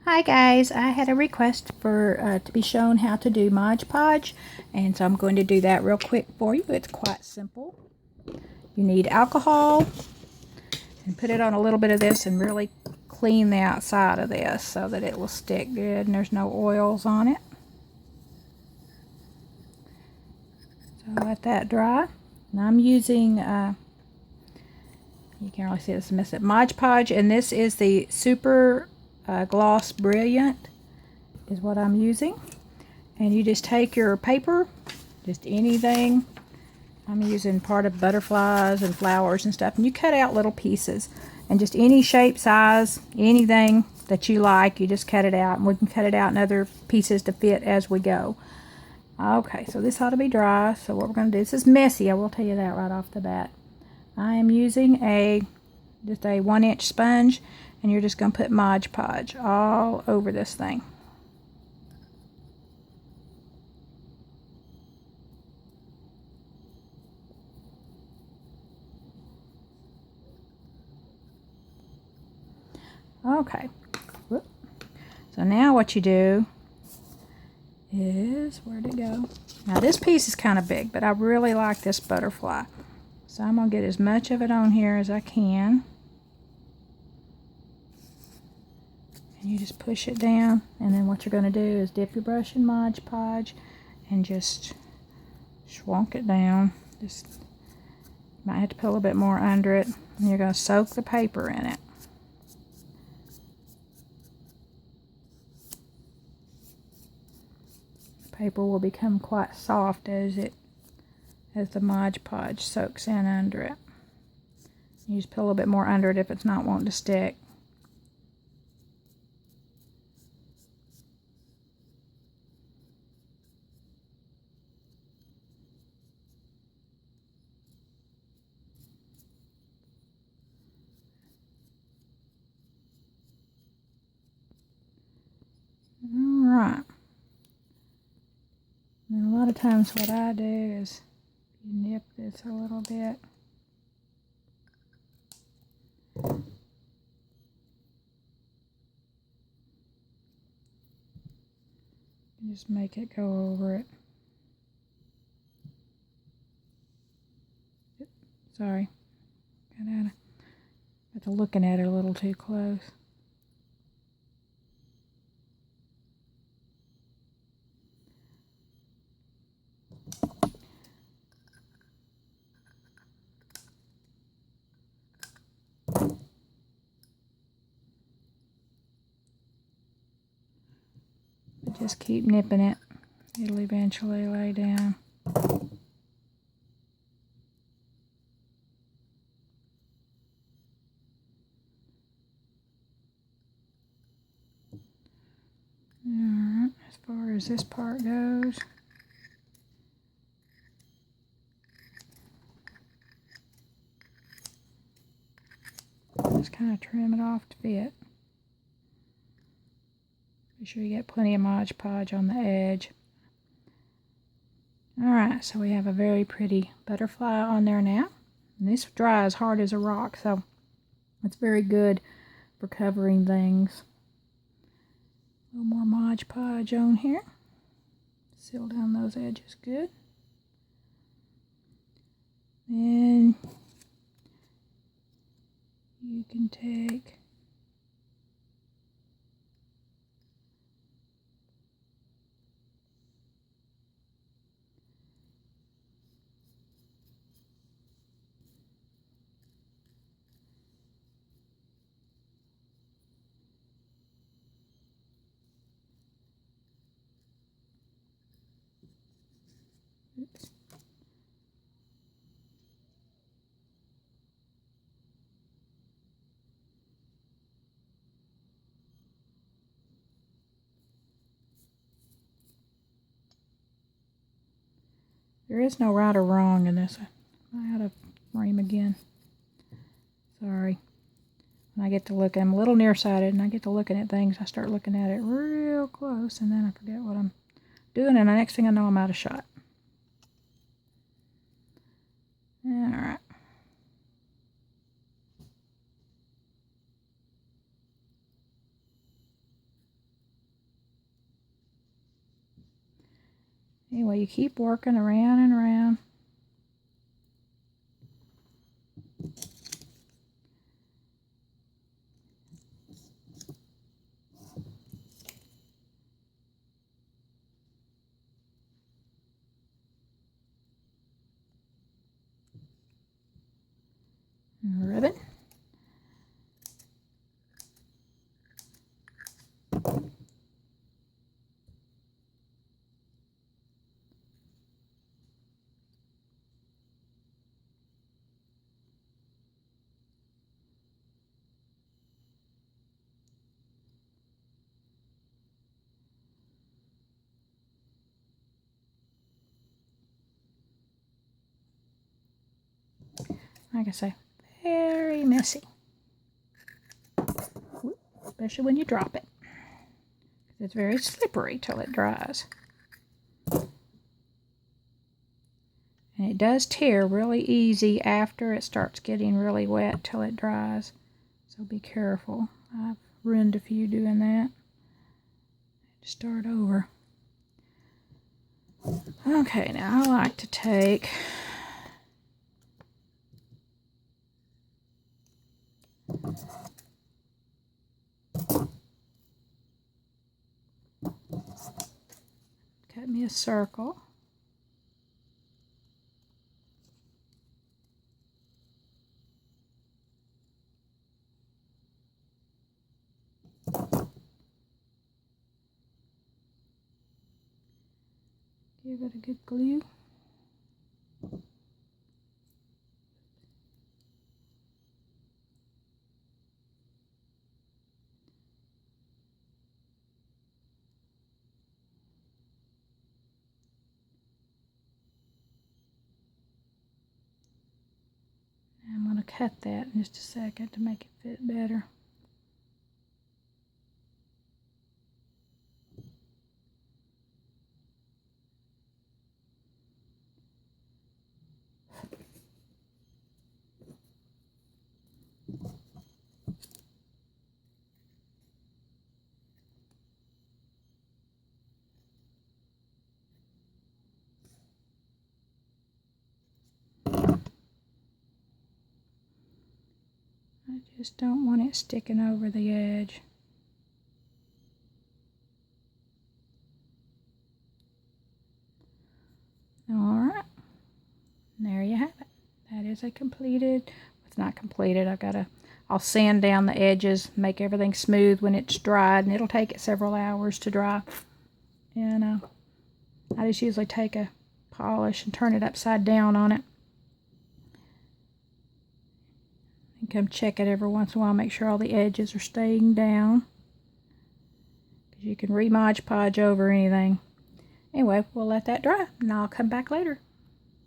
Hi guys, I had a request for to be shown how to do Mod Podge, and so I'm going to do that real quick for you. It's quite simple. You need alcohol, and put it on a little bit of this and really clean the outside of this so that it will stick good and there's no oils on it. So let that dry. And I'm using, you can't really see this, miss it, Mod Podge, and this is the Super Gloss Brilliant is what I'm using. And you just take your paper, just anything. I'm using part of butterflies and flowers and stuff, and you cut out little pieces, and just any shape, size, anything that you like, you just cut it out, and we can cut it out in other pieces to fit as we go. Okay, so this ought to be dry. So what we're going to do, this is messy, I will tell you that right off the bat. I am using just a 1-inch sponge, and you're just going to put Mod Podge all over this thing. Okay. Whoop. So now what you do is, where'd it go? Now this piece is kind of big, but I really like this butterfly. So I'm going to get as much of it on here as I can. And you just push it down, and then what you're going to do is dip your brush in Mod Podge and just schwunk it down. Just might have to put a little bit more under it, and you're going to soak the paper in it. Paper will become quite soft as the Mod Podge soaks in under it. You just put a little bit more under it if it's not wanting to stick. Alright. And a lot of times what I do is nip this a little bit. Just make it go over it. Sorry. Got to looking at it a little too close. Just keep nipping it. It'll eventually lay down. Alright, as far as this part goes, just kind of trim it off to fit. Be sure you get plenty of Mod Podge on the edge. Alright, so we have a very pretty butterfly on there now. And this dries hard as a rock, so it's very good for covering things. A little more Mod Podge on here. Seal down those edges good. And you can take there is no right or wrong in this. I had to frame again. Sorry. When I get to look, I'm a little nearsighted, and I get to looking at things, I start looking at it real close, and then I forget what I'm doing, and the next thing I know, I'm out of shot. Alright. Anyway, you keep working around and around. Ribbon. Like I say, very messy. Especially when you drop it. It's very slippery till it dries. And it does tear really easy after it starts getting really wet till it dries. So be careful. I've ruined a few doing that. Start over. Okay, now I like to take cut me a circle. Give it a good glue. I'm going to cut that in just a second to make it fit better. I just don't want it sticking over the edge. Alright, there you have it. That is a completed, it's not completed, I'll sand down the edges, make everything smooth when it's dried, and it'll take it several hours to dry. And I just usually take a polish and turn it upside down on it. And come check it every once in a while, make sure all the edges are staying down. Because you can Mod Podge over anything. Anyway, we'll let that dry, and I'll come back later.